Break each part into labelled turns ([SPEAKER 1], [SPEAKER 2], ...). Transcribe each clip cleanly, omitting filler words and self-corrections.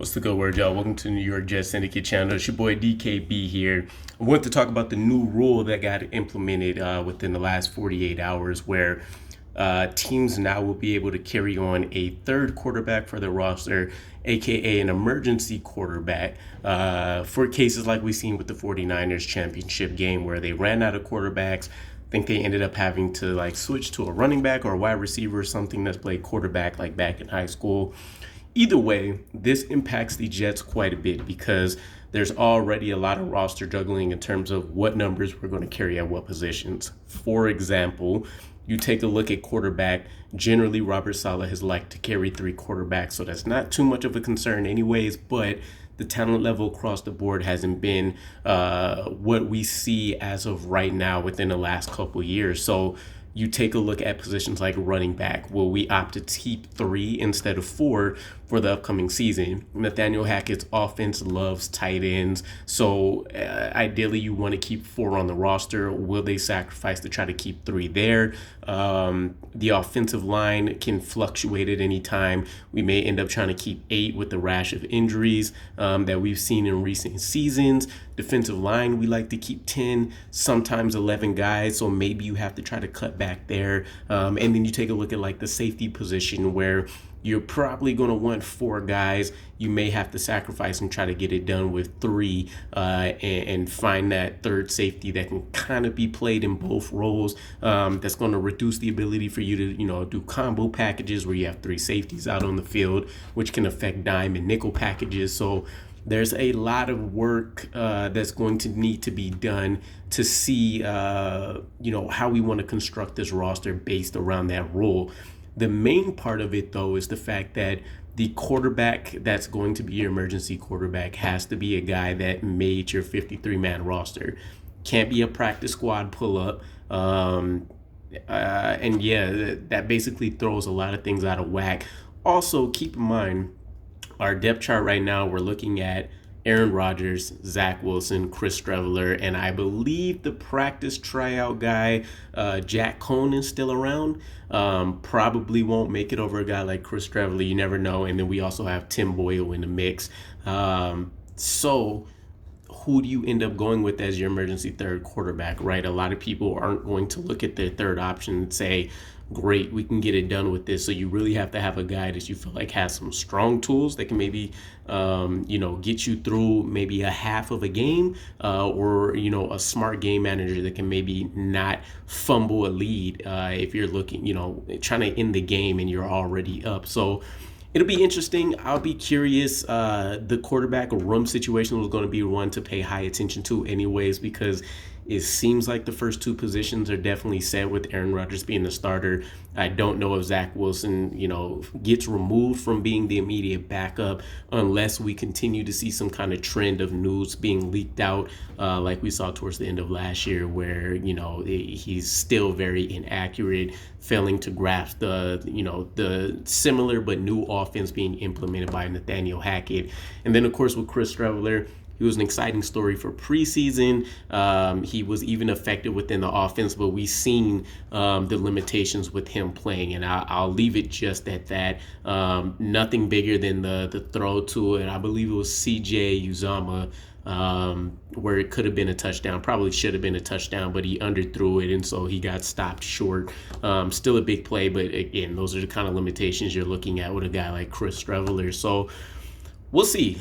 [SPEAKER 1] What's the good word, y'all? Welcome to the New York Jets Syndicate channel. It's your boy DKB here. I want to talk about the new rule that got implemented within the last 48 hours where teams now will be able to carry on a third quarterback for their roster, aka an emergency quarterback, for cases like we've seen with the 49ers championship game where they ran out of quarterbacks. I think they ended up having to switch to a running back or a wide receiver or something that's played quarterback like back in high school. Either way, this impacts the Jets quite a bit because there's already a lot of roster juggling in terms of what numbers we're going to carry at what positions. For example, you take a look at quarterback. Generally, Robert Saleh has liked to carry 3 quarterbacks, so that's not too much of a concern anyways, but the talent level across the board hasn't been what we see as of right now within the last couple of years. So you take a look at positions like running back. Will we opt to keep 3 instead of 4 for the upcoming season? Nathaniel Hackett's offense loves tight ends. So ideally you want to keep 4 on the roster. Will they sacrifice to try to keep 3 there? The offensive line can fluctuate at any time. We may end up trying to keep 8 with the rash of injuries that we've seen in recent seasons. Defensive line, we like to keep 10, sometimes 11 guys. So maybe you have to try to cut back there. And then you take a look at the safety position where you're probably going to want 4 guys. You may have to sacrifice and try to get it done with 3 and find that third safety that can kind of be played in both roles. That's going to reduce the ability for you to, do combo packages where you have 3 safeties out on the field, which can affect dime and nickel packages. So there's a lot of work that's going to need to be done to see, how we want to construct this roster based around that rule. The main part of it, though, is the fact that the quarterback that's going to be your emergency quarterback has to be a guy that made your 53-man roster. Can't be a practice squad pull-up. And yeah, that basically throws a lot of things out of whack. Also, keep in mind, our depth chart right now, we're looking at Aaron Rodgers, Zach Wilson, Chris Streveler, and I believe the practice tryout guy, Jack Cohn, is still around. Probably won't make it over a guy like Chris Streveler. You never know. And then we also have Tim Boyle in the mix. So who do you end up going with as your emergency third quarterback, right? A lot of people aren't going to look at their third option and say, great, we can get it done with this. So you really have to have a guy that you feel like has some strong tools that can maybe, get you through maybe a half of a game, or, a smart game manager that can maybe not fumble a lead if you're looking, trying to end the game and you're already up. So it'll be interesting. I'll be curious. The quarterback room situation was going to be one to pay high attention to anyways, because it seems like the first 2 positions are definitely set with Aaron Rodgers being the starter. I don't know if Zach Wilson, gets removed from being the immediate backup unless we continue to see some kind of trend of news being leaked out like we saw towards the end of last year where, he's still very inaccurate, failing to grasp the similar but new offense being implemented by Nathaniel Hackett. And then, of course, with Chris Streveler, he was an exciting story for preseason. He was even effective within the offense, but we've seen the limitations with him playing, and I'll leave it just at that. Nothing bigger than the throw to it. I believe it was C.J. Uzomah, where it could have been a touchdown, probably should have been a touchdown, but he underthrew it, and so he got stopped short. Still a big play, but again, those are the kind of limitations you're looking at with a guy like Chris Streveler. So we'll see.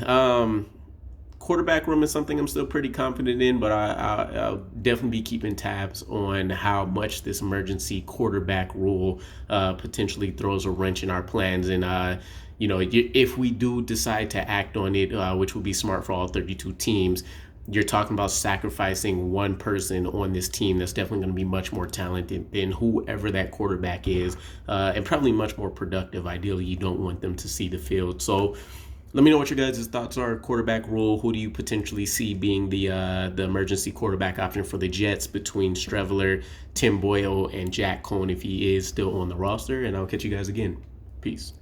[SPEAKER 1] Quarterback room is something I'm still pretty confident in, but I'll definitely be keeping tabs on how much this emergency quarterback rule potentially throws a wrench in our plans. And, if we do decide to act on it, which would be smart for all 32 teams, you're talking about sacrificing one person on this team that's definitely going to be much more talented than whoever that quarterback is, and probably much more productive. Ideally, you don't want them to see the field. So let me know what your guys' thoughts are. Quarterback rule. Who do you potentially see being the emergency quarterback option for the Jets between Streveler, Tim Boyle, and Jack Cohn if he is still on the roster? And I'll catch you guys again. Peace.